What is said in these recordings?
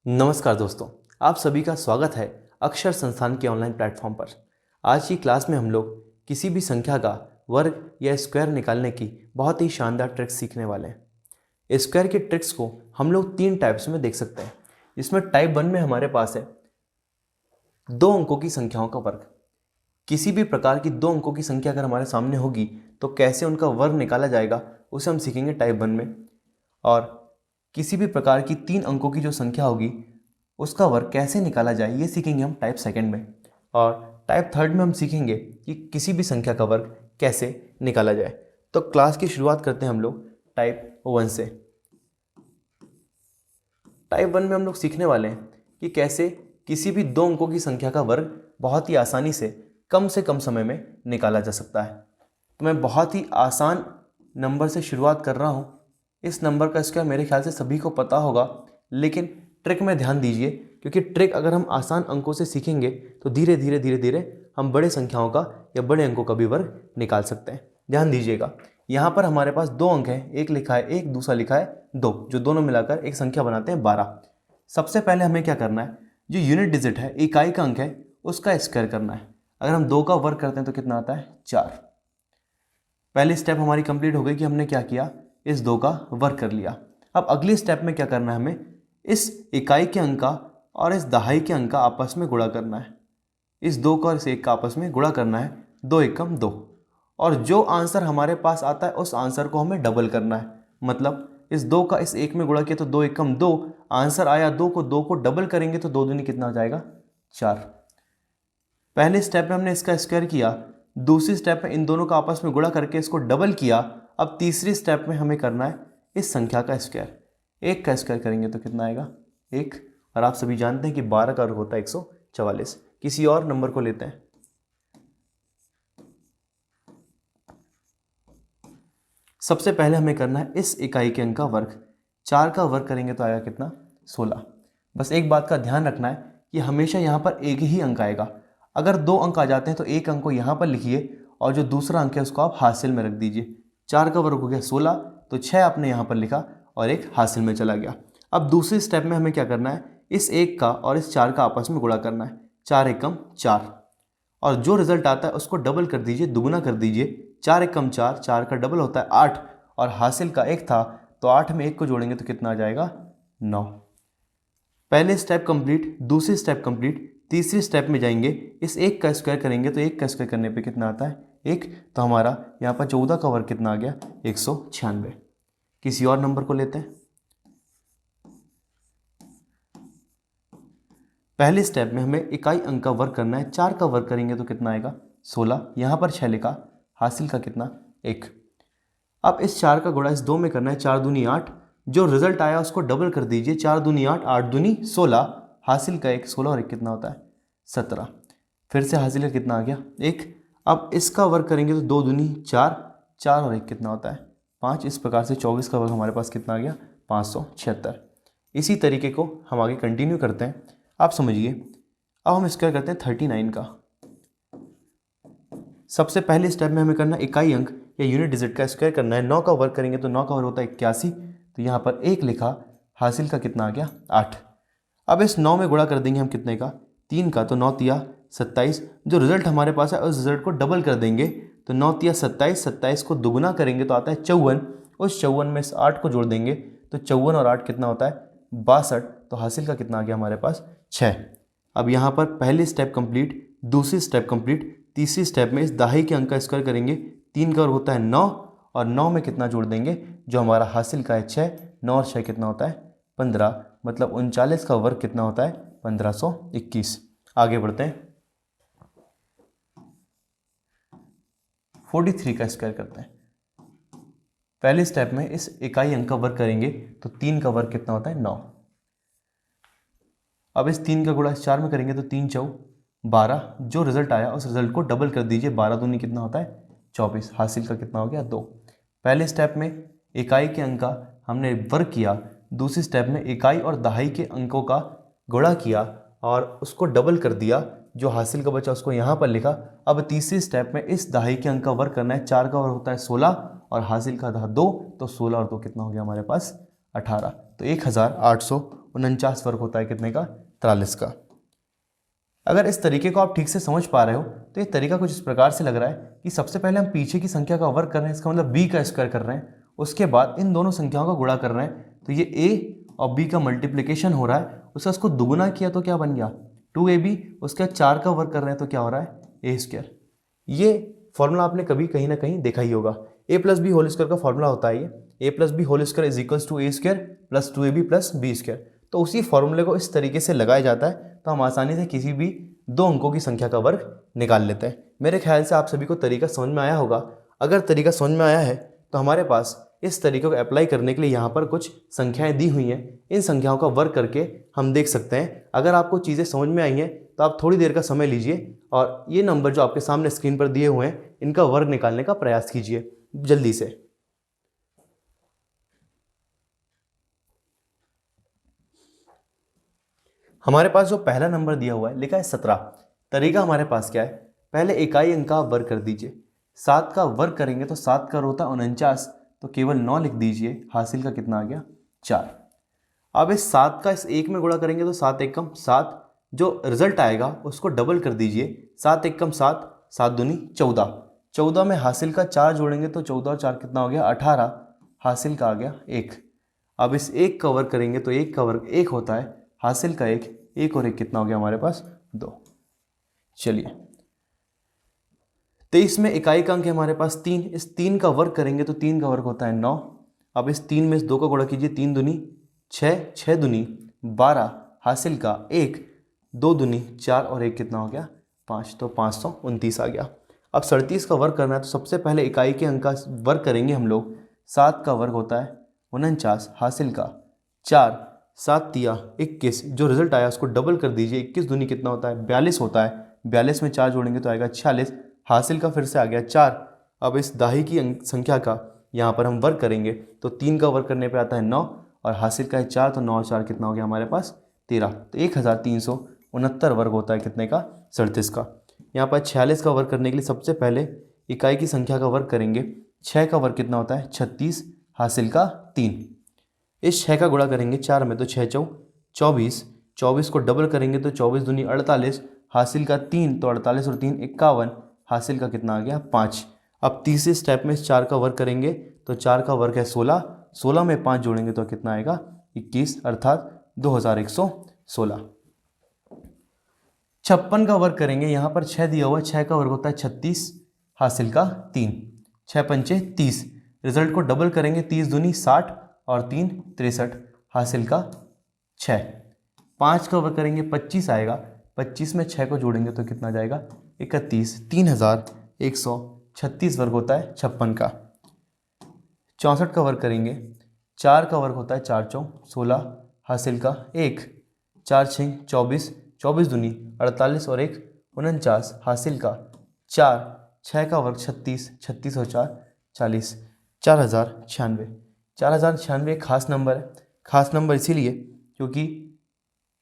नमस्कार दोस्तों, आप सभी का स्वागत है अक्षर संस्थान के ऑनलाइन प्लेटफॉर्म पर। आज की क्लास में हम लोग किसी भी संख्या का वर्ग या स्क्वायर निकालने की बहुत ही शानदार ट्रिक्स सीखने वाले हैं। स्क्वायर की ट्रिक्स को हम लोग 3 टाइप्स में देख सकते हैं। इसमें टाइप 1 में हमारे पास है 2 अंकों की संख्याओं का वर्ग। किसी भी प्रकार की 2 अंकों की संख्या अगर हमारे सामने होगी तो कैसे उनका वर्ग निकाला जाएगा उसे हम सीखेंगे टाइप 1 में। और किसी भी प्रकार की 3 अंकों की जो संख्या होगी उसका वर्ग कैसे निकाला जाए ये सीखेंगे हम टाइप 2 में। और टाइप 3 में हम सीखेंगे कि किसी भी संख्या का वर्ग कैसे निकाला जाए। तो क्लास की शुरुआत करते हैं हम लोग टाइप 1 से। टाइप 1 में हम लोग सीखने वाले हैं कि कैसे किसी भी 2 अंकों की संख्या का वर्ग बहुत ही आसानी से कम समय में निकाला जा सकता है। तो मैं बहुत ही आसान नंबर से शुरुआत कर रहा हूँ। इस नंबर का स्क्वायर मेरे ख्याल से सभी को पता होगा, लेकिन ट्रिक में ध्यान दीजिए, क्योंकि ट्रिक अगर हम आसान अंकों से सीखेंगे तो धीरे धीरे हम बड़े संख्याओं का या बड़े अंकों का भी वर्ग निकाल सकते हैं। ध्यान दीजिएगा, यहाँ पर हमारे पास 2 अंक हैं, एक लिखा है 1, दूसरा लिखा है 2, जो दोनों मिलाकर एक संख्या बनाते हैं 12। सबसे पहले हमें क्या करना है, जो यूनिट डिजिट है, इकाई का अंक है, उसका स्क्वायर करना है। अगर हम 2 का वर्ग करते हैं तो कितना आता है 4। पहली स्टेप हमारी कंप्लीट हो गई कि हमने क्या किया, इस 2 का वर्ग कर लिया। अब अगली स्टेप में क्या करना है, हमें इस इकाई के अंक का और इस दहाई के अंक का आपस में गुणा करना है। इस 2 का और इस 1 का आपस में गुणा करना है, 2 एकम 2। और जो आंसर हमारे पास आता है उस आंसर को हमें डबल करना है। मतलब इस 2 का इस 1 में गुणा किया तो 2 एकम 2, आंसर आया 2 को डबल करेंगे तो 2 दूनी कितना हो जाएगा 4। पहले स्टेप में हमने इसका स्क्वायर किया, दूसरी स्टेप में इन दोनों का आपस में गुणा करके इसको डबल किया। अब तीसरी स्टेप में हमें करना है इस संख्या का स्क्वायर। 1 का स्क्वायर करेंगे तो कितना आएगा 1। और आप सभी जानते हैं कि 12 का वर्ग होता है 144। किसी और नंबर को लेते हैं। सबसे पहले हमें करना है इस इकाई के अंक का वर्ग। 4 का वर्ग करेंगे तो आएगा कितना 16। बस एक बात का ध्यान रखना है कि हमेशा यहाँ पर एक ही अंक आएगा। अगर 2 अंक आ जाते हैं तो एक अंक को यहाँ पर लिखिए और जो दूसरा अंक है उसको आप हासिल में रख दीजिए। 4 का वर्ग हो गया 16, तो 6 आपने यहाँ पर लिखा और एक हासिल में चला गया। अब दूसरी स्टेप में हमें क्या करना है, इस 1 का और इस 4 का आपस में गुणा करना है। 4 एकम 4, और जो रिजल्ट आता है उसको डबल कर दीजिए, दुगुना कर दीजिए। 4 एकम 4, 4 का डबल होता है 8, और हासिल का 1 था तो 8 में 1 को जोड़ेंगे तो कितना आ जाएगा 9। पहले स्टेप कंप्लीट, दूसरी स्टेप कंप्लीट, तीसरी स्टेप में जाएंगे, इस 1 का स्क्वायर करेंगे तो 1 का स्क्वायर करने पे कितना आता है 1। तो हमारा यहाँ पर 14 का वर्ग कितना आ गया 196। किसी और नंबर को लेते हैं। पहले स्टेप में हमें इकाई अंक का वर्ग करना है। 4 का वर्ग करेंगे तो कितना आएगा 16, यहाँ पर 6 लिखा, हासिल का कितना 1। अब इस 4 का गुणा इस 2 में करना है, 4 दूनी 8, जो रिजल्ट आया उसको डबल कर दीजिए। 4 दूनी 8, 8 दूनी 16, हासिल का 1, 16 और 1 कितना होता है 17। फिर से हासिल का कितना आ गया 1। अब इसका वर्ग करेंगे तो 2 दूनी 4, 4 और 1 कितना होता है 5। इस प्रकार से 24 का वर्ग हमारे पास कितना आ गया 576। इसी तरीके को हम आगे कंटिन्यू करते हैं। आप समझिए, अब हम स्क्वायर करते हैं 39 का। सबसे पहले स्टेप में हमें करना इकाई अंक या यूनिट डिजिट का स्क्वायर करना है। 9 का वर्ग करेंगे तो 9 का वर्ग होता है 81, तो यहाँ पर 1 लिखा, हासिल का कितना आ गया 8। अब इस 9 में गुणा कर देंगे हम कितने का 3 का, तो 9 तिया 27, जो रिजल्ट हमारे पास है उस रिजल्ट को डबल कर देंगे। तो 9 तिया 27, 27 को दुगुना करेंगे तो आता है 54, उस 54 में इस 8 को जोड़ देंगे तो 54 और 8 कितना होता है 62, तो हासिल का कितना आ गया हमारे पास 6। अब यहाँ पर पहली स्टेप कंप्लीट, दूसरी स्टेप कंप्लीट, तीसरी स्टेप में इस दहाई के अंक का स्क्वायर करेंगे। 3 का वर्ग होता है 9, और 9 में कितना जोड़ देंगे जो हमारा हासिल का है 6। 9 और 6 कितना होता है 15, मतलब 39 का वर्ग कितना होता है 1521। आगे बढ़ते हैं, 43 का स्क्वायर करते हैं। पहले स्टेप में इस इकाई अंक का वर्ग करेंगे तो 3 का वर्ग कितना होता है 9। अब इस 3 का गुणा इस 4 में करेंगे तो 3 चौ 12, जो रिजल्ट आया उस रिजल्ट को डबल कर दीजिए। 12 दूनी कितना होता है 24, हासिल का कितना हो गया 2। पहले स्टेप में इकाई के अंक का हमने वर्ग किया, दूसरी स्टेप में इकाई और दहाई के अंकों का गुणा किया और उसको डबल कर दिया, जो हासिल का बचा उसको यहाँ पर लिखा। अब तीसरी स्टेप में इस दहाई के अंक का वर्ग करना है। 4 का वर्ग होता है 16 और हासिल का था 2, तो 16 और 2 कितना हो गया हमारे पास 18। तो 1849 वर्ग होता है कितने का? 43 का। अगर इस तरीके को आप ठीक से समझ पा रहे हो तो ये तरीका कुछ इस प्रकार से लग रहा है कि सबसे पहले हम पीछे की संख्या का वर्ग कर रहे हैं, इसका मतलब b का स्क्वायर कर रहे हैं, उसके बाद इन दोनों संख्याओं का गुणा कर रहे हैं, तो ये a और b का मल्टीप्लिकेशन हो रहा है, उसको दुगुना किया तो क्या बन गया 2ab, उसके बाद 4 का वर्ग कर रहे हैं तो क्या हो रहा है a स्क्वायर। ये फॉर्मूला आपने कभी कहीं ना कहीं देखा ही होगा, a plus b whole square का फॉर्मूला होता है ये, a plus b whole square is equals to a square plus 2ab plus b square. तो उसी फॉर्मूले को इस तरीके से लगाया जाता है तो हम आसानी से किसी भी दो अंकों की संख्या का वर्ग निकाल लेते हैं। मेरे ख्याल से आप सभी को तरीका समझ में आया होगा। अगर तरीका समझ में आया है तो हमारे पास इस तरीके को अप्लाई करने के लिए यहाँ पर कुछ संख्याएं दी हुई हैं, इन संख्याओं का वर्ग करके हम देख सकते हैं। अगर आपको चीज़ें समझ में आई हैं तो आप थोड़ी देर का समय लीजिए और ये नंबर जो आपके सामने स्क्रीन पर दिए हुए हैं इनका वर्ग निकालने का प्रयास कीजिए जल्दी से। हमारे पास जो पहला नंबर दिया हुआ है लिखा है 17। तरीका हमारे पास क्या है, पहले इकाई अंक का वर्ग कर दीजिए। 7 का वर्ग करेंगे तो 7 का होता है 49, तो केवल 9 लिख दीजिए, हासिल का कितना आ गया 4। अब इस 7 का इस 1 में गुणा करेंगे तो 7 एकम 7, जो रिजल्ट आएगा उसको डबल कर दीजिए, 7 एकम 7, 7 दूनी 14, 14 में हासिल का 4 जोड़ेंगे तो 14 और 4 कितना हो गया 18, हासिल का आ गया 1। अब इस 1 का वर्ग करेंगे तो 1 का वर्ग 1 होता है, हासिल का 1, 1 और 1 कितना हो गया हमारे पास 2। चलिए 23 में इकाई का अंक है हमारे पास 3, इस 3 का वर्ग करेंगे तो 3 का वर्ग होता है 9। अब इस 3 में इस 2 का गुणा कीजिए, 3 दूनी 6, 6 दूनी 12, हासिल का 1, 2 दूनी 4 और 1 कितना हो गया 5, तो 529 आ गया। अब 37 का वर्ग करना है तो सबसे पहले इकाई के अंक का वर्ग करेंगे हम लोग। 7 का वर्ग होता है 49, हासिल का 4, 7 तिया 21, जो रिजल्ट आया उसको डबल कर दीजिए, 21 दूनी कितना होता है 42 होता है, 42 में 4 जोड़ेंगे तो आएगा 46, हासिल का फिर से आ गया 4। अब इस दाही की संख्या का यहाँ पर हम वर्ग करेंगे तो 3 का वर्ग करने पे आता है 9 और हासिल का है 4, तो 9 और 4 कितना हो गया हमारे पास 13, तो 1369 वर्ग होता है कितने का 37 का। यहाँ पर 46 का वर्ग करने के लिए सबसे पहले इकाई की संख्या का वर्ग करेंगे, 6 का वर्ग कितना होता है 36, हासिल का 3, इस 6 का गुणा करेंगे 4 में तो 6 चौ 24, 24 को डबल करेंगे तो 24 दूनी 48, हासिल का 3, तो 48 और 3 51, हासिल का कितना आ गया 5। अब तीसरे स्टेप में इस 4 का वर्ग करेंगे तो 4 का वर्ग है 16, 16 में 5 जोड़ेंगे तो कितना आएगा 21, अर्थात 2116। 56 का वर्ग करेंगे, यहाँ पर 6 दिया हुआ है, 6 का वर्ग होता है 36, हासिल का 3, 6 पंचे 30, रिजल्ट को डबल करेंगे, 30 दूनी 60 और 3 63, हासिल का 6। 5 का वर्ग करेंगे 25 आएगा, 25 में 6 को जोड़ेंगे तो कितना जाएगा 31, 3136 वर्ग होता है 56 का। 64 का वर्ग करेंगे, 4 का वर्ग होता है 4 चौ 16, हासिल का 1, 4 6 24, 24 दूनी 48 और 1 49, हासिल का 4, 6 का वर्ग 36, 36 और 4 40, 4096। 4096 एक खास नंबर है, खास नंबर इसीलिए क्योंकि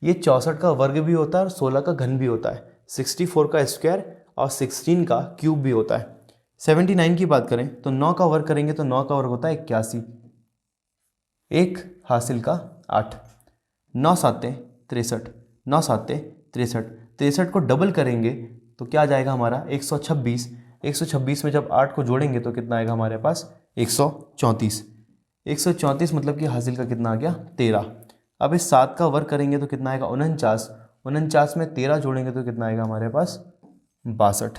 ये 64 का वर्ग भी होता है और 16 का घन भी होता है, 64 का स्क्वायर और 16 का क्यूब भी होता है। 79 की बात करें तो 9 का वर्ग करेंगे तो 9 का वर्ग होता है 81, 1, हासिल का 8, 9 साते 63, 9 साते 63, 63 को डबल करेंगे तो क्या आ जाएगा हमारा 126, 126 में जब 8 को जोड़ेंगे तो कितना आएगा हमारे पास 134, 134 मतलब कि हासिल का कितना आ गया 13। अब इस 7 का वर्ग करेंगे तो कितना आएगा 49, 49 में 13 जोड़ेंगे तो कितना आएगा हमारे पास 62,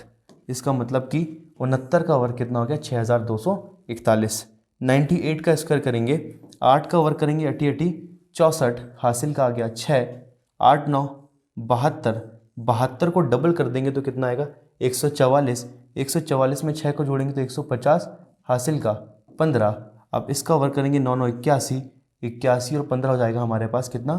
इसका मतलब कि 69 का वर्ग कितना हो गया 6241। 98 का स्क्वायर करेंगे, 8 का वर्ग करेंगे 80 80 64, हासिल का आ गया 6, 8 9 72, 72 को डबल कर देंगे तो कितना आएगा 144, 144 में 6 को जोड़ेंगे तो 150, हासिल का 15। अब इसका वर्ग करेंगे 9 9 81, 81 और 15 हो जाएगा हमारे पास कितना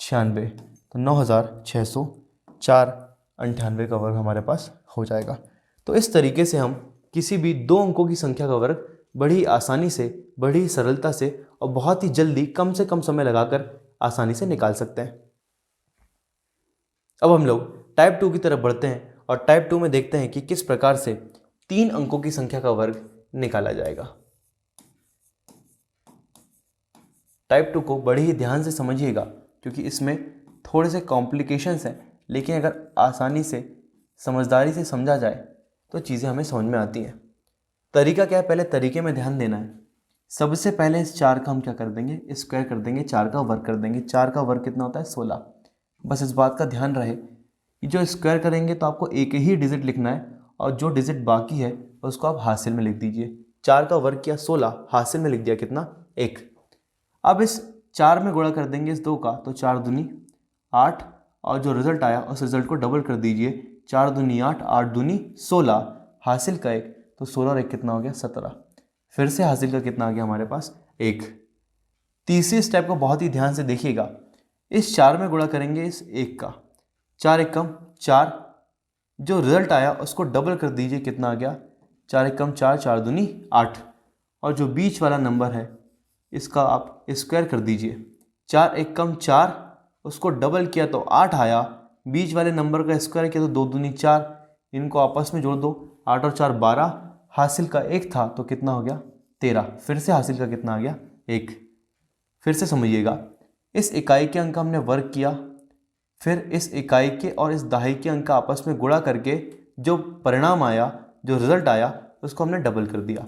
96, तो 9604 98 का वर्ग हमारे पास हो जाएगा। तो इस तरीके से हम किसी भी दो अंकों की संख्या का वर्ग बड़ी आसानी से, बड़ी सरलता से और बहुत ही जल्दी कम से कम समय लगाकर आसानी से निकाल सकते हैं। अब हम लोग टाइप 2 की तरफ बढ़ते हैं और टाइप 2 में देखते हैं कि किस प्रकार से 3 अंकों की संख्या का वर्ग निकाला जाएगा। टाइप 2 को बड़े ही ध्यान से समझिएगा क्योंकि इसमें थोड़े से कॉम्प्लिकेशंस हैं, लेकिन अगर आसानी से समझदारी से समझा जाए तो चीज़ें हमें समझ में आती हैं। तरीका क्या है, पहले तरीके में ध्यान देना है। सबसे पहले इस 4 का हम क्या कर देंगे, स्क्वायर कर देंगे, 4 का वर्ग कर देंगे। 4 का वर्ग कितना होता है, 16। बस इस बात का ध्यान रहे कि जो स्क्वायर करेंगे तो आपको एक ही डिजिट लिखना है और जो डिजिट बाकी है उसको आप हासिल में लिख दीजिए। 4 का वर्ग किया 16, हासिल में लिख दिया कितना, 1। अब इस 4 में गुणा कर देंगे इस 2 का, तो 4 दूनी 8 और जो रिजल्ट आया उस रिजल्ट को डबल कर दीजिए। 4 दूनी 8, 8 दूनी 16, हासिल का 1, तो 16 और 1 कितना हो गया, 17। फिर से हासिल का कितना आ गया हमारे पास, 1। तीसरी स्टेप को बहुत ही ध्यान से देखिएगा। इस 4 में गुणा करेंगे इस 1 का, 4 एकम 4, जो रिजल्ट आया उसको डबल कर दीजिए, कितना आ गया, 4 एकम 4, 4 दूनी 8, और जो बीच वाला नंबर है इसका आप स्क्वायर कर दीजिए। 4 एकम 4, उसको डबल किया तो 8 आया, बीच वाले नंबर का स्क्वायर किया तो 2 दूनी 4, इनको आपस में जोड़ दो, 8 और 4 12, हासिल का 1 था तो कितना हो गया, 13। फिर से हासिल का कितना आ गया, 1। फिर से समझिएगा, इस इकाई के अंक का हमने वर्ग किया, फिर इस इकाई के और इस दहाई के अंक का आपस में गुणा करके जो परिणाम आया, जो रिजल्ट आया, उसको हमने डबल कर दिया।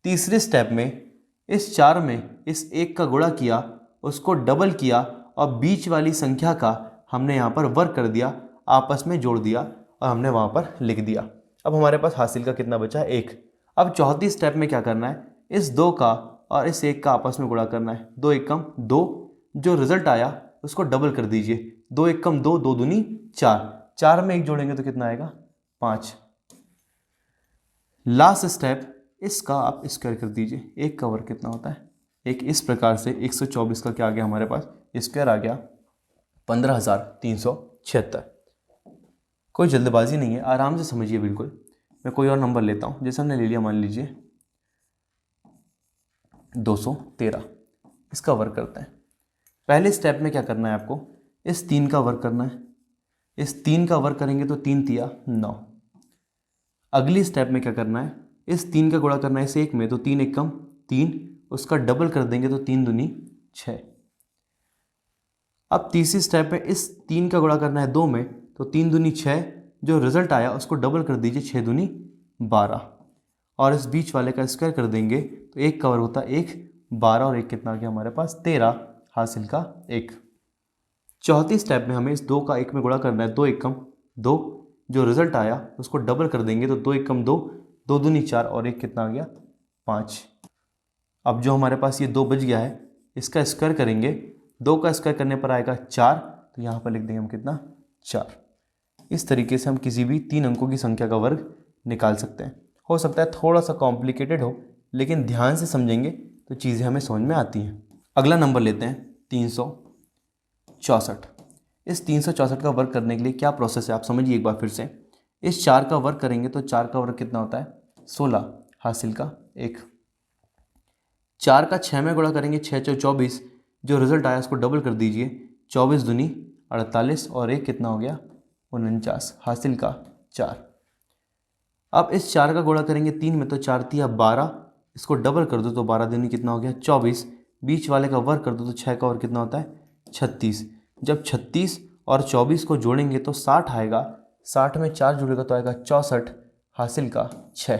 तीसरे स्टेप में इस 4 में इस 1 का गुणा किया, उसको डबल किया और बीच वाली संख्या का हमने यहाँ पर वर्ग कर दिया, आपस में जोड़ दिया और हमने वहाँ पर लिख दिया। अब हमारे पास हासिल का कितना बचा, 1। अब चौथी स्टेप में क्या करना है, इस 2 का और इस 1 का आपस में गुणा करना है। 2 एकम 2, जो रिजल्ट आया उसको डबल कर दीजिए। 2 एकम 2, 2 दूनी 4, 4 में 1 जोड़ेंगे तो कितना आएगा, 5। लास्ट स्टेप, इसका आप स्क्वायर कर दीजिए। 1 का वर्ग कितना होता है, 1। इस प्रकार से 124 का क्या आ गया हमारे पास, स्क्वायर आ गया 15,376। कोई जल्दबाजी नहीं है, आराम से समझिए बिल्कुल। मैं कोई और नंबर लेता हूँ, जैसे हमने ले लिया, मान लीजिए 213, इसका वर्ग करते हैं। पहले स्टेप में क्या करना है आपको, इस 3 का वर्ग करना है। इस 3 का वर्ग करेंगे तो 3 तिया 9। अगली स्टेप में क्या करना है, इस 3 का गुणा करना है इस 1 में, तो 3 एकम 3, उसका डबल कर देंगे तो 3 दूनी 6। अब तीसरी स्टेप में इस 3 का गुणा करना है 2 में, तो 3 दूनी 6, जो रिजल्ट आया उसको डबल कर दीजिए, 6 दूनी 12, और इस बीच वाले का स्क्वायर कर देंगे तो 1 का वर्ग होता है 1, 12 और 1 कितना आ गया हमारे पास, 13, हासिल का 1। चौथी स्टेप में हमें इस 2 का 1 में गुणा करना है। 2 एकम 2, जो रिजल्ट आया उसको डबल कर देंगे तो 2 एकम 2, 2 दूनी 4 और 1 कितना आ गया, 5। अब जो हमारे पास ये 2 बच गया है, इसका स्क्वायर करेंगे। 2 का स्क्वायर करने पर आएगा 4, तो यहाँ पर लिख देंगे हम कितना, 4। इस तरीके से हम किसी भी 3 अंकों की संख्या का वर्ग निकाल सकते हैं। हो सकता है थोड़ा सा कॉम्प्लिकेटेड हो, लेकिन ध्यान से समझेंगे तो चीज़ें हमें समझ में आती हैं। अगला नंबर लेते हैं 364। इस 364 का वर्ग करने के लिए क्या प्रोसेस है आप समझिए एक बार फिर से। इस 4 का वर्ग करेंगे तो 4 का वर्ग कितना होता है, 16, हासिल का 1। 4 का 6 में गुणा करेंगे, 6 चौ 24, जो रिजल्ट आया उसको डबल कर दीजिए। 24 दूनी 48 और 1 कितना हो गया, 49, हासिल का 4। अब इस 4 का गुणा करेंगे 3 में, तो 4 तिया 12, इसको डबल कर दो तो 12 दूनी कितना हो गया, 24, बीच वाले का वर्ग कर दो तो 6 का वर्ग कितना होता है, 36। जब 36 और 24 को जोड़ेंगे तो 60 आएगा, 60 में 4 जुड़ेगा तो आएगा 64, हासिल का 6।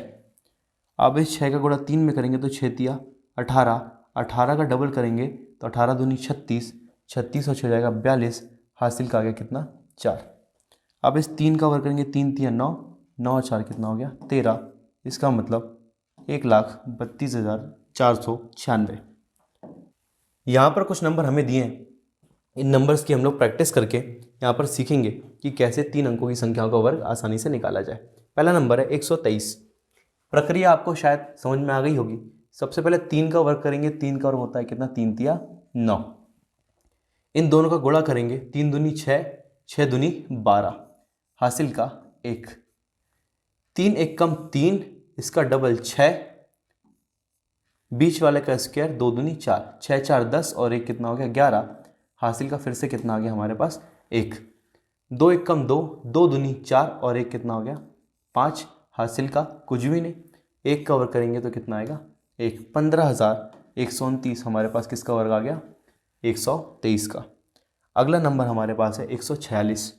अब इस 6 का गुणा 3 में करेंगे तो 6 तिया 18, 18 का डबल करेंगे तो 18 दूनी 36, 36 और 6 जाएगा 42, हासिल का आ गया कितना, 4। अब इस 3 का वर्ग करेंगे, 3 तिया 9, 9 और 4 कितना हो गया, 13। इसका मतलब 1,32,496। यहाँ पर कुछ नंबर हमें दिए हैं, इन नंबर्स की हम लोग प्रैक्टिस करके यहाँ पर सीखेंगे कि कैसे 3 अंकों की संख्याओं का वर्ग आसानी से निकाला जाए। पहला नंबर है 123। प्रक्रिया आपको शायद समझ में आ गई होगी। सबसे पहले 3 का वर्ग करेंगे, 3 का वर्ग होता है कितना, 3 तिया 9। इन दोनों का गुणा करेंगे, 3 दूनी 6, 6 दूनी 12, हासिल का 1। 3 एकम 3, इसका डबल 6, बीच वाले का स्क्वायर 2 दूनी 4, 6 4 10 और 1 कितना हो गया, 11, हासिल का फिर से कितना आ गया हमारे पास, 1। 2 एकम 2, 2 दूनी 4 और 1 कितना हो गया, 5, हासिल का कुछ भी नहीं। 1 का वर्ग करेंगे तो कितना आएगा, 1। 15,129 हमारे पास किसका वर्ग आ गया, 123 का। अगला नंबर हमारे पास है 146।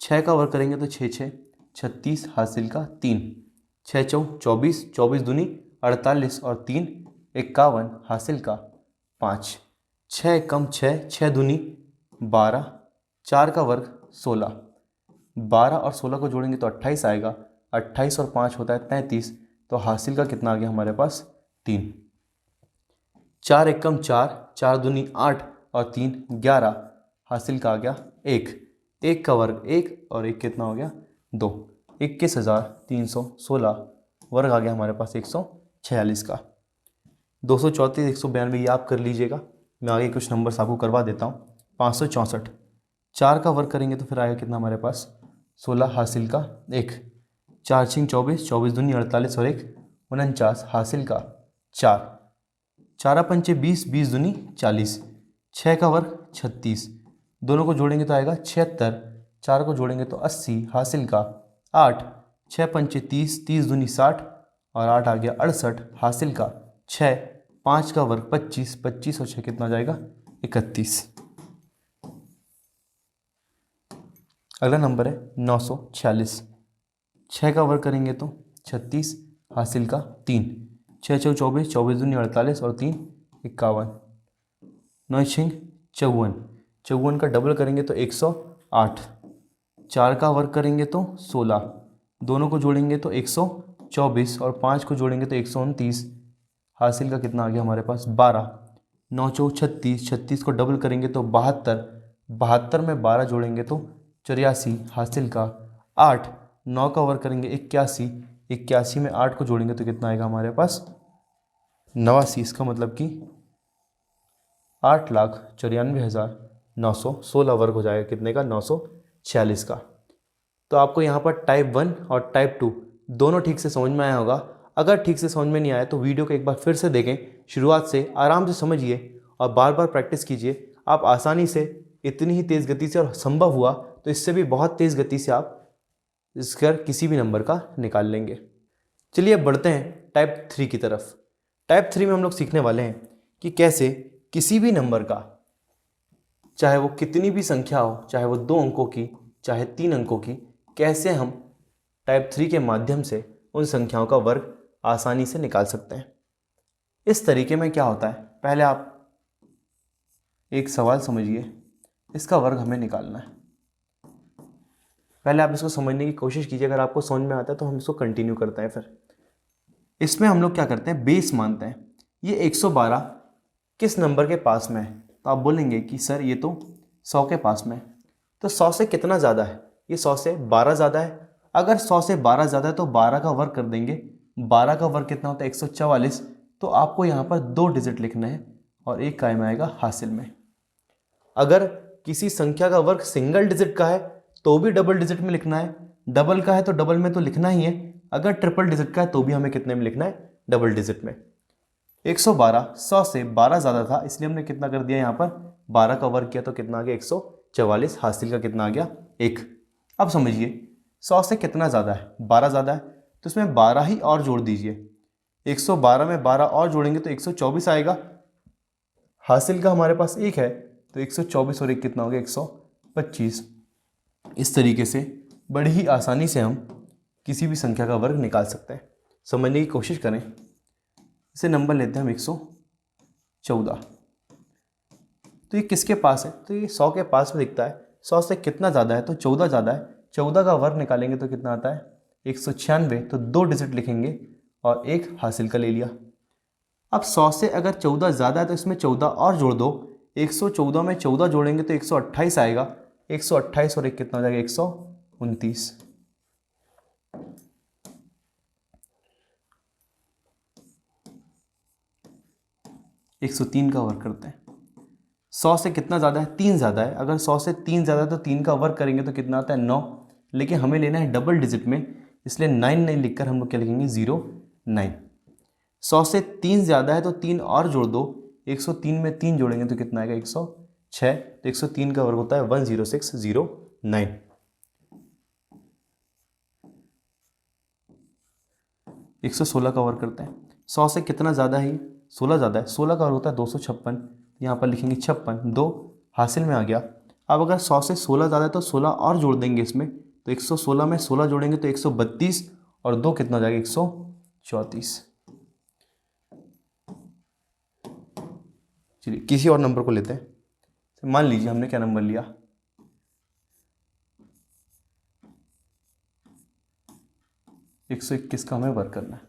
6 का वर्ग करेंगे तो 6 6 36 हासिल का 3। 6 चौ 24, 24 दूनी 48 और 3 51 हासिल का 5। 6 कम 6, 6 दूनी 12, 4 का वर्ग 16। 12 और 16 को जोड़ेंगे तो 28 आएगा। 28 और 5 होता है 33, तो हासिल का कितना आ गया हमारे पास 3। 4 एकम 4, 4 दूनी 8 और 3 11 हासिल का आ गया 1। 1 का वर्ग 1 और 1 कितना हो गया 2। 21,316 वर्ग आ गया हमारे पास 146 का। 234, 192 ये आप कर लीजिएगा, मैं आगे कुछ नंबर्स आपको करवा देता हूँ। 564, 4 का वर्ग करेंगे तो फिर आएगा कितना हमारे पास 16 हासिल का 1। 4 छिंग 24, 24 दूनी 48 और 1 49 हासिल का 4। 4 पंचे 20, 20 दूनी 40। 6 का वर्ग 36, दोनों को जोड़ेंगे तो आएगा 76। 4 को जोड़ेंगे तो 80 हासिल का 8। 6 पंचे 30, 30 दूनी 60 और 8 आ गया 68 हासिल का 6। 5 का वर्ग 25, 25 और 6 कितना आ जाएगा 31। अगला नंबर है 946। 6 का वर्ग करेंगे तो 36 हासिल का 3। 6 चौ 24, 24 दूनी 48 और 3 51। 9 छिंग 54, 54 का डबल करेंगे तो 108। 4 का वर्ग करेंगे तो 16, दोनों को जोड़ेंगे तो 124 और 5 को जोड़ेंगे तो 129 हासिल का कितना आ गया हमारे पास 12। 9 चौ 36, 36 को डबल करेंगे तो 72, 72 में 12 जोड़ेंगे तो 84 हासिल का 8। 9 का वर्ग करेंगे 81, 81 में 8 को जोड़ेंगे तो कितना आएगा हमारे पास 89। इसका मतलब कि 8,94,916 वर्ग हो जाएगा कितने का 946 का। तो आपको यहाँ पर टाइप 1 और टाइप 2 दोनों ठीक से समझ में आया होगा। अगर ठीक से समझ में नहीं आया तो वीडियो को एक बार फिर से देखें, शुरुआत से आराम से समझिए और बार बार प्रैक्टिस कीजिए। आप आसानी से इतनी ही तेज़ गति से, और संभव हुआ तो इससे भी बहुत तेज़ गति से आप इसका किसी भी नंबर का निकाल लेंगे। चलिए अब बढ़ते हैं टाइप 3 की तरफ। टाइप 3 में हम लोग सीखने वाले हैं कि कैसे किसी भी नंबर का, चाहे वो कितनी भी संख्या हो, चाहे वो 2 अंकों की, चाहे 3 अंकों की, कैसे हम टाइप 3 के माध्यम से उन संख्याओं का वर्ग आसानी से निकाल सकते हैं। इस तरीके में क्या होता है, पहले आप एक सवाल समझिए, इसका वर्ग हमें निकालना है। पहले आप इसको समझने की कोशिश कीजिए, अगर आपको समझ में आता है तो हम इसको कंटिन्यू करते हैं। फिर इसमें हम लोग क्या करते हैं, बेस मानते हैं। ये 112 किस नंबर के पास में है, तो आप बोलेंगे कि सर ये तो 100 के पास में है। तो 100 से कितना ज़्यादा है, ये 100 से 12 ज़्यादा है। अगर 100 से 12 ज़्यादा है तो 12 का वर्ग कर देंगे। 12 का वर्ग कितना होता है 144। तो आपको यहाँ पर 2 डिजिट लिखना है और एक कायम आएगा हासिल में। अगर किसी संख्या का वर्ग सिंगल डिजिट का है तो भी डबल डिजिट में लिखना है, डबल का है तो डबल में तो लिखना ही है। अगर ट्रिपल डिजिट का है तो भी हमें कितने में लिखना है, डबल डिजिट में। 112 100 से 12 ज़्यादा था, इसलिए हमने कितना कर दिया यहाँ पर 12 का वर्ग किया तो कितना आ गया 144 हासिल का कितना आ गया 1। अब समझिए 100 से कितना ज़्यादा है, 12 ज़्यादा है, तो इसमें 12 ही और जोड़ दीजिए। 112 में 12 और जोड़ेंगे तो 124 आएगा। हासिल का हमारे पास 1 है, तो 124 और 1 कितना हो गया 125। इस तरीके से बड़ी ही आसानी से हम किसी भी संख्या का वर्ग निकाल सकते हैं। समझने की कोशिश करें। इसे नंबर लेते हैं हम 114। तो ये किसके पास है, तो ये 100 के पास में दिखता है। 100 से कितना ज़्यादा है, तो 14 ज़्यादा है। 14 का वर्ग निकालेंगे तो कितना आता है 196, तो 2 डिजिट लिखेंगे और 1 हासिल का ले लिया। अब 100 से अगर 14 ज़्यादा है तो इसमें 14 और जोड़ दो। 114 में 14 जोड़ेंगे तो 128 आएगा। 128 और 1 कितना हो जाएगा 129। 103 का वर्ग करते हैं। 100 से कितना ज़्यादा है, 3 ज़्यादा है। अगर 100 से 3 ज़्यादा है तो 3 का वर्ग करेंगे तो कितना आता है 9। लेकिन हमें लेना है डबल डिजिट में, इसलिए 9 नहीं लिखकर हम लोग क्या लिखेंगे 09। 100 से 3 ज़्यादा है तो 3 और जोड़ दो। 103 में 3 जोड़ेंगे तो कितना आएगा 106। तो 103 का वर्ग होता है 10609। 116 का वर्ग करते हैं। 100 से कितना ज़्यादा है, 16 ज़्यादा है। 16 का वर्ग होता है 256। यहाँ पर लिखेंगे 56, 2 हासिल में आ गया। अब अगर 100 से 16 ज़्यादा है तो 16 और जोड़ देंगे इसमें, तो 116 में 16 जोड़ेंगे तो 132 और 2 कितना हो जाएगा 134। चलिए किसी और नंबर को लेते हैं। मान लीजिए हमने क्या नंबर लिया, 121 का हमें वर्ग करना है।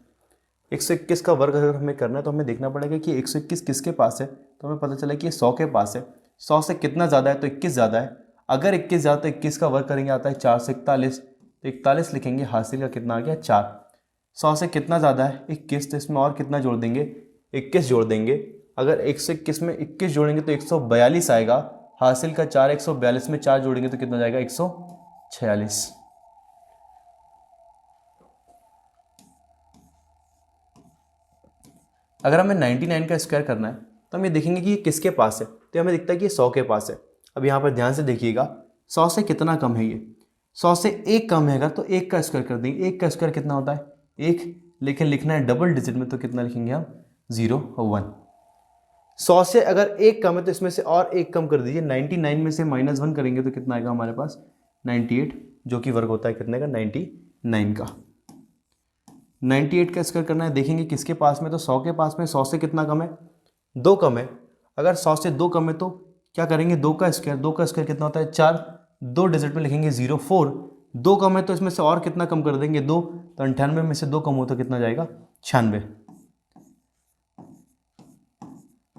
121 का वर्ग अगर हमें करना है तो हमें देखना पड़ेगा कि 121 किसके पास है। तो हमें पता चला कि ये 100 के पास है। 100 से कितना ज़्यादा है तो 21 ज़्यादा है। अगर 21 ज़्यादा तो 21 का वर्ग करेंगे आता है 4 से 41, तो 41 लिखेंगे, हासिल का कितना आ गया 4। 100 से कितना ज़्यादा है 21, तो इसमें और कितना जोड़ देंगे 21 जोड़ देंगे। अगर 121 में 21 जोड़ेंगे तो 142 आएगा, हासिल का 4, 142 में 4 जोड़ेंगे तो कितना जाएगा 146। अगर हमें 99 का स्क्वायर करना है तो हम ये देखेंगे कि ये किसके पास है, तो हमें दिखता है कि ये 100 के पास है। अब यहाँ पर ध्यान से देखिएगा 100 से कितना कम है, ये 100 से 1 कम है। अगर तो 1 का स्क्वायर कर देंगे, 1 का स्क्वायर कितना होता है 1, लेकिन लिखना है डबल डिजिट में, तो कितना लिखेंगे हम 0 और 1। 100 से अगर 1 कम है तो इसमें से और 1 कम कर दीजिए, 99 में से -1 करेंगे तो कितना आएगा हमारे पास 98, जो कि वर्ग होता है कितने का 99 का। 98 का स्क्वायर करना है, देखेंगे किसके पास में, तो 100 के पास में। 100 से कितना कम है 2 कम है। अगर 100 से 2 कम है तो क्या करेंगे 2 का स्क्वायर। 2 का स्क्वायर कितना होता है 4, 2 डिजिट में लिखेंगे 0 4। 2 कम है तो इसमें से और कितना कम कर देंगे 2, तो 98 में से 2 कम हो तो कितना जाएगा 96।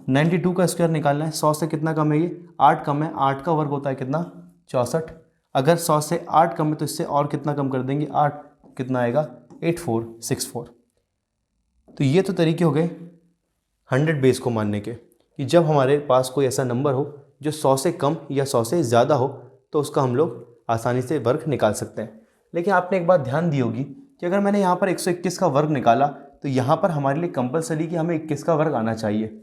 92 का स्क्वायर निकालना है। 100 से कितना कम है ये 8 कम है। 8 का वर्ग होता है कितना 64। अगर 100 से 8 कम है तो इससे और कितना कम कर देंगे 8, कितना आएगा 8464। तो ये तो तरीके हो गए 100 बेस को मानने के, कि जब हमारे पास कोई ऐसा नंबर हो जो 100 से कम या 100 से ज़्यादा हो तो उसका हम लोग आसानी से वर्ग निकाल सकते हैं। लेकिन आपने एक बात ध्यान दी होगी कि अगर मैंने यहाँ पर 121 का वर्ग निकाला तो यहाँ पर हमारे लिए कंपलसरी कि हमें 21 का वर्ग आना चाहिए।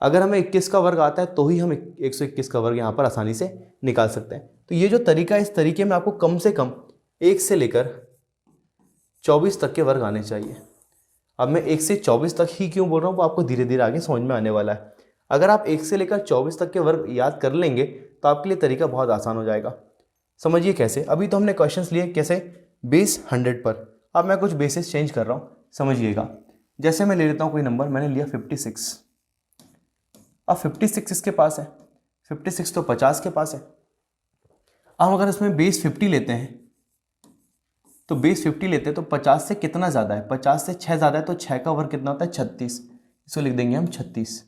अगर हमें 21 का वर्ग आता है तो ही हम 121 का वर्ग यहाँ पर आसानी से निकाल सकते हैं। तो ये जो तरीका है, इस तरीके में आपको कम से कम 1 से लेकर 24 तक के वर्ग आने चाहिए। अब मैं 1 से 24 तक ही क्यों बोल रहा हूँ वो आपको धीरे धीरे आगे समझ में आने वाला है। अगर आप 1 से लेकर 24 तक के वर्ग याद कर लेंगे तो आपके लिए तरीका बहुत आसान हो जाएगा। समझिए कैसे। अभी तो हमने क्वेश्चंस लिए कैसे बेस 100 पर। अब मैं कुछ बेसिस चेंज कर रहा हूँ, समझिएगा। जैसे मैं ले लेता हूँ कोई नंबर, मैंने लिया 56। अब 56 इसके पास है, 56 तो 50 के पास है। अब अगर इसमें बेस 50 लेते हैं तो बेस 50 लेते हैं तो 50 से कितना ज़्यादा है 50 से 6 ज़्यादा है, तो 6 का वर्ग कितना होता है 36। इसको लिख देंगे हम 36।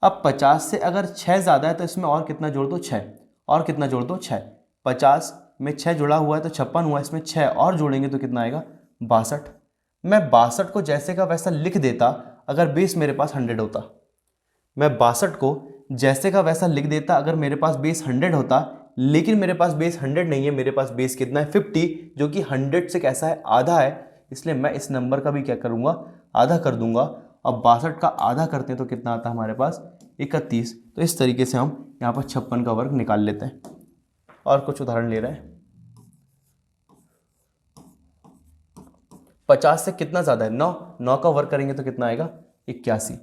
अब 50 से अगर 6 ज़्यादा है तो इसमें और कितना जोड़ दो 6, और कितना जोड़ दो 6। 50 में 6 जुड़ा हुआ है तो 56 हुआ, इसमें 6 और जोड़ेंगे तो कितना आएगा 62। मैं 62 को जैसे का वैसा लिख देता अगर बेस मेरे पास 100 होता। मैं 62 को जैसे का वैसा लिख देता अगर मेरे पास बेस 100 होता, लेकिन मेरे पास बेस 100 नहीं है, मेरे पास बेस कितना है 50, जो कि 100 से कैसा है आधा है। इसलिए मैं इस नंबर का भी क्या करूँगा आधा कर दूंगा। अब 62 का आधा करते हैं तो कितना आता है हमारे पास 31। तो इस तरीके से हम यहाँ पर 56 का वर्ग निकाल लेते हैं। और कुछ उदाहरण ले रहे हैं। 50 से कितना ज़्यादा है 9, 9 का वर्ग करेंगे तो कितना आएगा 81।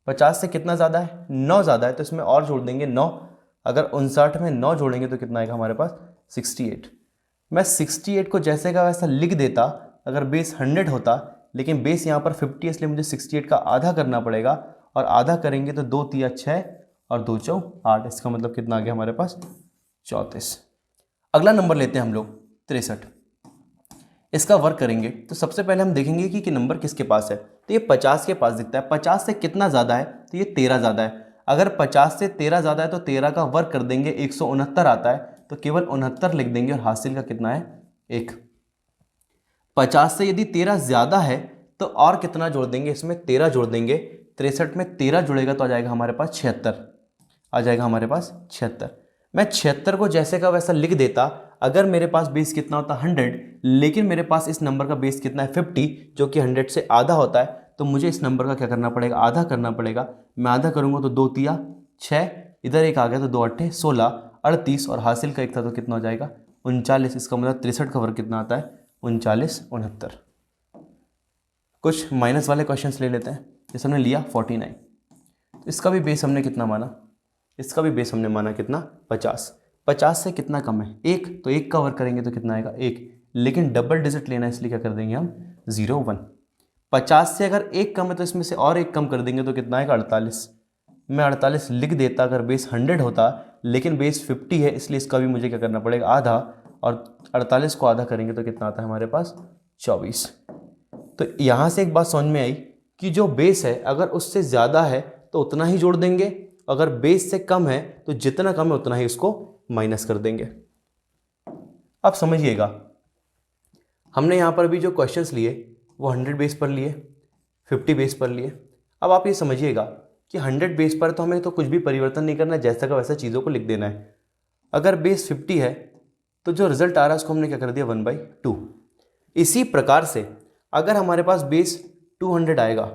50 से कितना ज़्यादा है 9 ज़्यादा है, तो इसमें और जोड़ देंगे 9। अगर 59 में 9 जोड़ेंगे तो कितना आएगा हमारे पास 68। मैं 68 को जैसे का वैसा लिख देता अगर बेस 100 होता, लेकिन बेस यहाँ पर 50 है इसलिए मुझे 68 का आधा करना पड़ेगा। और आधा करेंगे तो 2 तिया 6 और 2 चौ 8। इसका मतलब कितना आ गया हमारे पास 34। अगला नंबर लेते हैं हम लोग 63। इसका वर्क करेंगे तो सबसे पहले हम देखेंगे कि नंबर किसके पास है। तो ये 50 के पास दिखता है। 50 से कितना ज़्यादा है तो ये 13 ज़्यादा है। अगर 50 से 13 ज़्यादा है तो 13 का वर्क कर देंगे 169 आता है, तो केवल 69 लिख देंगे और हासिल का कितना है 1। 50 से यदि 13 ज़्यादा है तो और कितना जोड़ देंगे, इसमें 13 जोड़ देंगे। 63 में 13 जुड़ेगा तो आ जाएगा हमारे पास 76, आ जाएगा हमारे पास 76। मैं 76 को जैसे का वैसा लिख देता अगर मेरे पास बेस कितना होता 100, लेकिन मेरे पास इस नंबर का बेस कितना है 50, जो कि 100 से आधा होता है। तो मुझे इस नंबर का क्या करना पड़ेगा आधा करना पड़ेगा। मैं आधा करूंगा तो 2 तिया 6, इधर एक आ गया तो 2 अट्ठे 16, 38 और हासिल का एक था तो कितना हो जाएगा 39। इसका मतलब 63 का वर्ग कितना आता है 39 69। कुछ माइनस वाले क्वेश्चंस ले लेते हैं। जैसे हमने लिया 49, तो इसका भी बेस हमने कितना माना, इसका भी बेस हमने माना कितना 50। 50 से कितना कम है 1, तो 1 का वर्क करेंगे तो कितना आएगा 1, लेकिन डबल डिजिट लेना है इसलिए क्या कर देंगे हम 0 1। 50 से अगर 1 कम है तो इसमें से और 1 कम कर देंगे तो कितना आएगा 48। मैं 48 लिख देता अगर बेस 100 होता, लेकिन बेस 50 है इसलिए इसका भी मुझे क्या करना पड़ेगा आधा, और 48 को आधा करेंगे तो कितना आता है हमारे पास 24। तो यहाँ से एक बात समझ में आई कि जो बेस है अगर उससे ज़्यादा है तो उतना ही जोड़ देंगे, अगर बेस से कम है तो जितना कम है उतना ही उसको माइनस कर देंगे। अब समझिएगा, हमने यहाँ पर भी जो क्वेश्चंस लिए वो 100 बेस पर लिए, 50 बेस पर लिए। अब आप ये समझिएगा कि 100 बेस पर तो हमें तो कुछ भी परिवर्तन नहीं करना है, जैसा का वैसा चीज़ों को लिख देना है। अगर बेस 50 है तो जो रिजल्ट आ रहा है उसको हमने क्या कर दिया 1/2। इसी प्रकार से अगर हमारे पास बेस 200 आएगा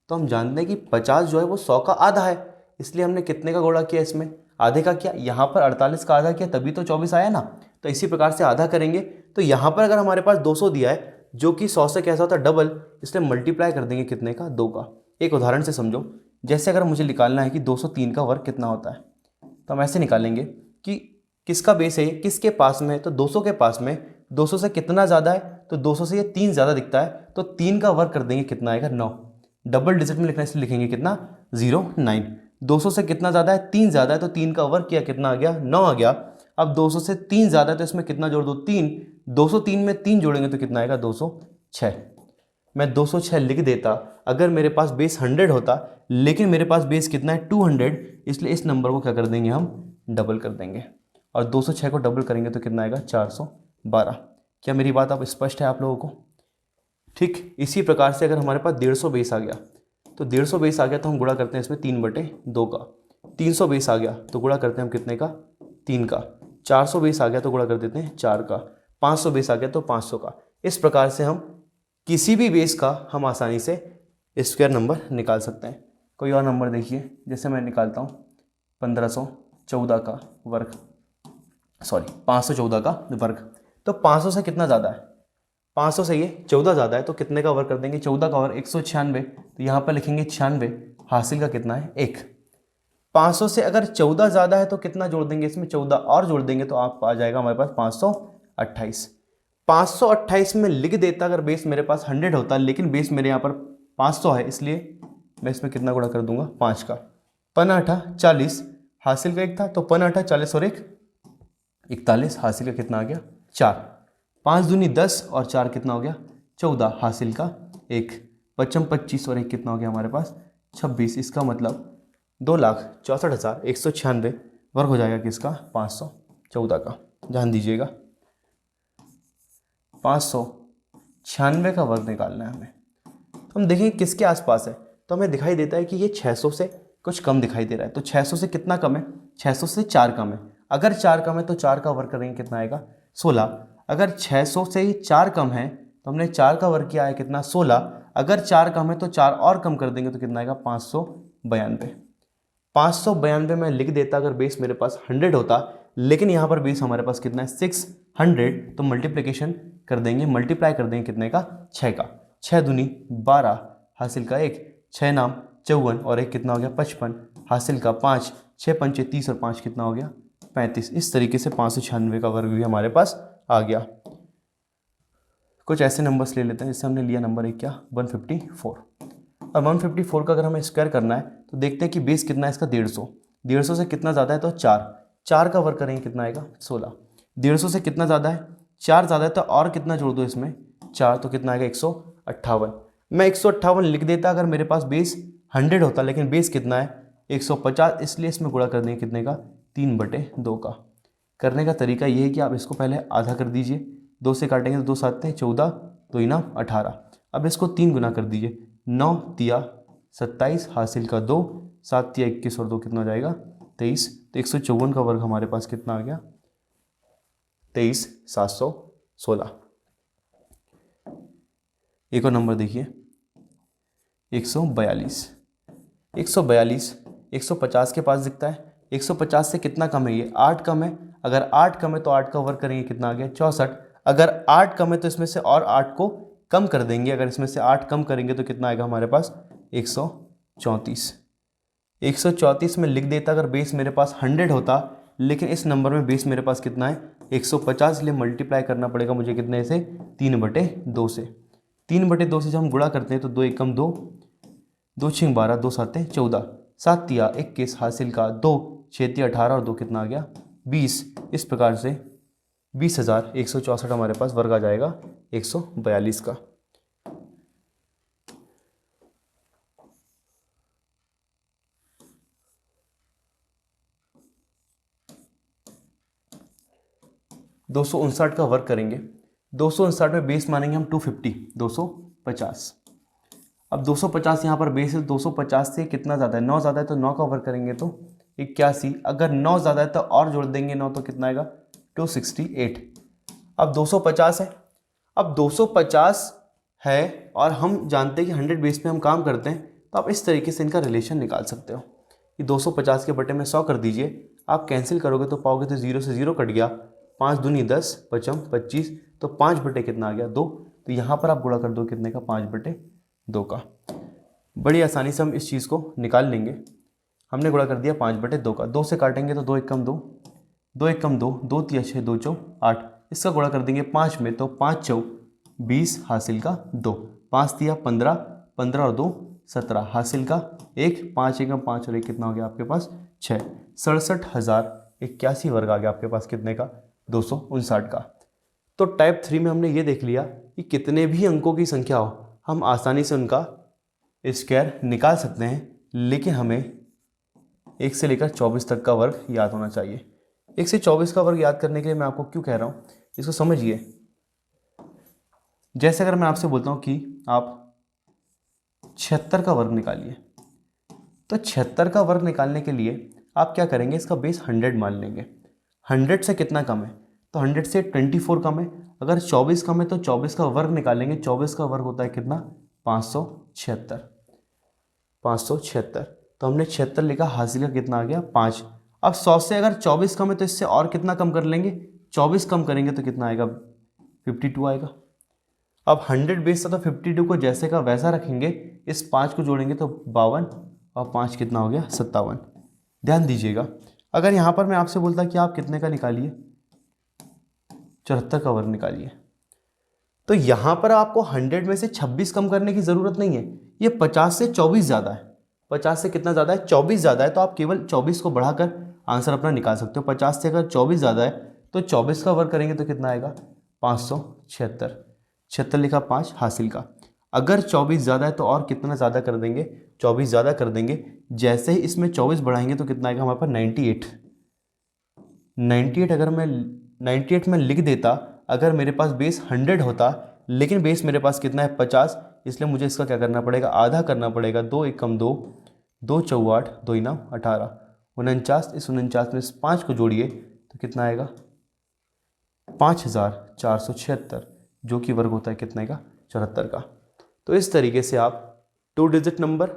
तो हम जानते हैं कि 50 जो है वो 100 का आधा है, इसलिए हमने कितने का गुणा किया इसमें आधे का किया, यहाँ पर 48 का आधा किया तभी तो 24 आया ना। तो इसी प्रकार से आधा करेंगे तो यहाँ पर अगर हमारे पास 200 दिया है जो कि 100 से कैसा होता है डबल, इसलिए मल्टीप्लाई कर देंगे कितने का 2 का। एक उदाहरण से समझो, जैसे अगर मुझे निकालना है कि 203 का वर्ग कितना होता है तो हम ऐसे निकालेंगे कि किसका बेस है किसके पास में है, तो 200 के पास में 200 से कितना ज़्यादा है तो 200 से ये 3 ज़्यादा दिखता है तो 3 का वर्ग कर देंगे कितना आएगा 9। डबल डिजिट में लिखना इसलिए लिखेंगे कितना 0 9। 200 से कितना ज़्यादा है 3 ज़्यादा है तो 3 का वर्ग किया कितना आ गया 9 आ गया। अब 200 से 3 ज़्यादा है तो इसमें कितना जोड़ दो 3, 203 में 3 जोड़ेंगे तो कितना आएगा 206। मैं 206 लिख देता अगर मेरे पास बेस 100 होता, लेकिन मेरे पास बेस कितना है 200, इसलिए इस नंबर को क्या कर देंगे हम डबल कर देंगे, और 206 को डबल करेंगे तो कितना आएगा 412। क्या मेरी बात अब स्पष्ट है आप लोगों को? ठीक इसी प्रकार से अगर हमारे पास 150 बेस आ गया तो 150 बेस आ गया तो हम गुणा करते हैं इसमें 3/2 का। 300 बेस आ गया तो गुणा करते हैं हम कितने का 3 का। 400 बेस आ गया तो गुणा कर देते हैं 4 का। 500 बेस आ गया तो 500 का। इस प्रकार से हम किसी भी बेस का हम आसानी से स्क्वायर नंबर निकाल सकते हैं। कोई और नंबर देखिए, जैसे मैं निकालता हूँ 1514 का वर्ग, 514 का वर्ग। तो 500 से कितना ज़्यादा है 500 से ये 14 ज़्यादा है तो कितने का वर्ग कर देंगे 14 का वर्ग 196, तो यहाँ पर लिखेंगे 96, हासिल का कितना है 1। 500 से अगर 14 ज़्यादा है तो कितना जोड़ देंगे इसमें 14 और जोड़ देंगे तो आप आ जाएगा हमारे पास 528। 528 में लिख देता अगर बेस मेरे पास 100 होता, लेकिन बेस मेरे यहाँ पर 500 है इसलिए मैं इसमें कितना गुणा कर दूंगा 5 का। 5 8 40, हासिल का 1 था तो 5 8 40 और 1 41, हासिल का कितना आ गया 4। 5 दूनी 10 और 4 कितना हो गया 14, हासिल का 1। 55 25 और 1 कितना हो गया हमारे पास 26। इसका मतलब 2,64,196 वर्ग हो जाएगा किसका 514 का। ध्यान दीजिएगा 596 का वर्ग निकालना है हमें। तो हम देखेंगे किसके आसपास है, तो हमें दिखाई देता है कि ये 600 से कुछ कम दिखाई दे रहा है। तो 600 से कितना कम है 600 से 4 कम है। अगर 4 कम है तो 4 का वर्ग करेंगे कितना आएगा 16। अगर 600 से ही 4 कम है तो हमने 4 का वर्ग किया है कितना 16। अगर 4 कम है तो 4 और कम कर देंगे तो कितना आएगा 592। 592 में लिख देता अगर बेस मेरे पास 100 होता, लेकिन यहाँ पर बेस हमारे पास कितना है 600, तो मल्टीप्लिकेशन कर देंगे, मल्टीप्लाई कर देंगे कितने का 6 का। 6 दूनी 12, हासिल का 1। 6 नाम 54 और 1 कितना हो गया 55, हासिल का 5। 6 पंचे 30 और 5 कितना हो गया 35। इस तरीके से 596 का वर्ग भी हमारे पास आ गया। कुछ ऐसे नंबर्स ले लेते हैं, जैसे हमने लिया नंबर 1 क्या 154, और 154 का अगर हमें स्क्वायर करना है तो देखते हैं कि बेस कितना है इसका 150। 150 से कितना ज़्यादा है तो 4 का वर्ग करेंगे कितना आएगा 16। 150 से कितना ज़्यादा है 4 ज़्यादा है तो और कितना जोड़ दो इसमें 4, तो कितना आएगा 158। मैं 158 लिख देता अगर मेरे पास बेस 100 होता, लेकिन बेस कितना है 150, इसलिए इसमें गुणा कर देंगे कितने का 3/2 का। करने का तरीका ये है कि आप इसको पहले आधा कर दीजिए, 2 से काटेंगे तो 2 7 14, 2 इना 18। अब इसको 3 गुना कर दीजिए, 9 तिया 27, हासिल का 2। 7 तिया 21 और 2 कितना हो जाएगा 23। तो 154 का वर्ग हमारे पास कितना आ गया 23,716। एक और नंबर देखिए 142। 142 150 के पास दिखता है। 150 से कितना कम है ये 8 कम है। अगर 8 कम है तो 8 का वर्ग करेंगे कितना आ गया 64। अगर 8 कम है तो इसमें से और 8 को कम कर देंगे, अगर इसमें से 8 कम करेंगे तो कितना आएगा हमारे पास 134। 134 में लिख देता अगर बेस मेरे पास 100 होता, लेकिन इस नंबर में बेस मेरे पास कितना है 150, इसलिए मल्टीप्लाई करना पड़ेगा मुझे कितने से 3/2 से। 3/2 से जब हम गुणा करते हैं तो 2 एकम 2, 2 6 12, 2 7 14, 7 तिया 21 हासिल का 2 6 तिया 18 और 2 कितना आ गया 20। इस प्रकार से 20,164 हमारे पास वर्ग आ जाएगा 142 का। (259) का वर्ग करेंगे। 259 में बेस मानेंगे हम 250, 250। अब 250 यहाँ पर बेस है, 250 से कितना ज़्यादा है 9 ज़्यादा है, तो 9 का वर्ग करेंगे तो 81। अगर 9 ज़्यादा है तो और जोड़ देंगे 9, तो कितना आएगा 268। अब 250 है, अब 250 है और हम जानते हैं कि 100 बेस पे हम काम करते हैं, तो आप इस तरीके से इनका रिलेशन निकाल सकते हो कि 250 के बटे में 100 कर दीजिए। आप कैंसिल करोगे तो पाओगे तो 0 से 0 कट गया, 5 दूनी 10, 5 25, तो 5 बटे कितना आ गया 2। तो यहाँ पर आप गुणा कर दो कितने का 5/2 का। बड़ी आसानी से हम इस चीज़ को निकाल लेंगे। हमने गुणा कर दिया 5/2 का, 2 से काटेंगे तो 2 एकम 2, 2 एकम 2, 2 तिया 6, 2 चौ 8। इसका गुणा कर देंगे 5 में तो 5 चौ 20 हासिल का 2, 5 तिया 15, 15 और 2 17 हासिल का 1, 5 एकम 5 और 1 कितना हो गया आपके पास 6। 67,081 वर्ग आ गया आपके पास कितने का 259 का। तो टाइप 3 में हमने ये देख लिया कि कितने भी अंकों की संख्या हो हम आसानी से उनका स्क्वायर निकाल सकते हैं, लेकिन हमें 1 से लेकर 24 तक का वर्ग याद होना चाहिए। 1 से 24 का वर्ग याद करने के लिए मैं आपको क्यों कह रहा हूँ, इसको समझिए। जैसे अगर मैं आपसे बोलता हूँ कि आप 76 का वर्ग निकालिए, तो 76 का वर्ग निकालने के लिए आप क्या करेंगे, इसका बेस 100 मान लेंगे। 100 से कितना कम है, तो 100 से 24 कम है। अगर 24 कम है तो 24 का वर्ग निकालेंगे। 24 का वर्ग होता है कितना 576, 576। तो हमने 76 लिखा, हासिल का कितना आ गया 5। अब 100 से अगर 24 कम है तो इससे और कितना कम कर लेंगे, 24 कम करेंगे तो कितना आएगा 52 आएगा। अब 100 बेस था तो 52 को जैसे का वैसा रखेंगे, इस 5 को जोड़ेंगे तो 52 और 5 कितना हो गया 57। ध्यान दीजिएगा, अगर यहाँ पर मैं आपसे बोलता कि आप कितने का निकालिए 74 का वर्ग निकालिए, तो यहाँ पर आपको 100 में से 26 कम करने की ज़रूरत नहीं है। ये 50 से 24 ज़्यादा है। 50 से कितना ज़्यादा है 24 ज़्यादा है, तो आप केवल 24 को बढ़ाकर आंसर अपना निकाल सकते हो। 50 से अगर 24 ज़्यादा है तो 24 का वर्ग करेंगे तो कितना आएगा 576। 76 लिखा 5 हासिल का। अगर 24 ज़्यादा है तो और कितना ज़्यादा कर देंगे, 24 ज़्यादा कर देंगे। जैसे ही इसमें 24 बढ़ाएंगे तो कितना आएगा हमारे पास 98। 98 अगर मैं 98 में लिख देता, अगर मेरे पास बेस 100 होता, लेकिन बेस मेरे पास कितना है 50, इसलिए मुझे इसका क्या करना पड़ेगा, आधा करना पड़ेगा। 2 एकम 2, 2 चौ 8, 2 इना 18, 49। इस 49 में इस 5 को जोड़िए तो कितना आएगा 5476, जो कि वर्ग होता है कितने का 74 का। तो इस तरीके से आप 2 डिजिट नंबर,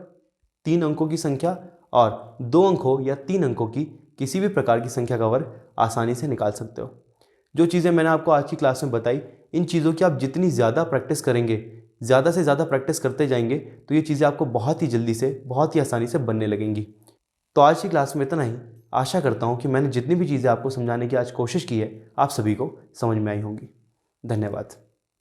3 अंकों की संख्या और 2 अंकों या 3 अंकों की किसी भी प्रकार की संख्या का वर्ग आसानी से निकाल सकते हो। जो चीज़ें मैंने आपको आज की क्लास में बताई, इन चीज़ों की आप जितनी ज़्यादा प्रैक्टिस करेंगे, ज़्यादा से ज़्यादा प्रैक्टिस करते जाएंगे, तो ये चीज़ें आपको बहुत ही जल्दी से, बहुत ही आसानी से बनने लगेंगी। तो आज की क्लास में इतना ही। आशा करता हूँ कि मैंने जितनी भी चीज़ें आपको समझाने की आज कोशिश की है, आप सभी को समझ में आई होंगी। धन्यवाद।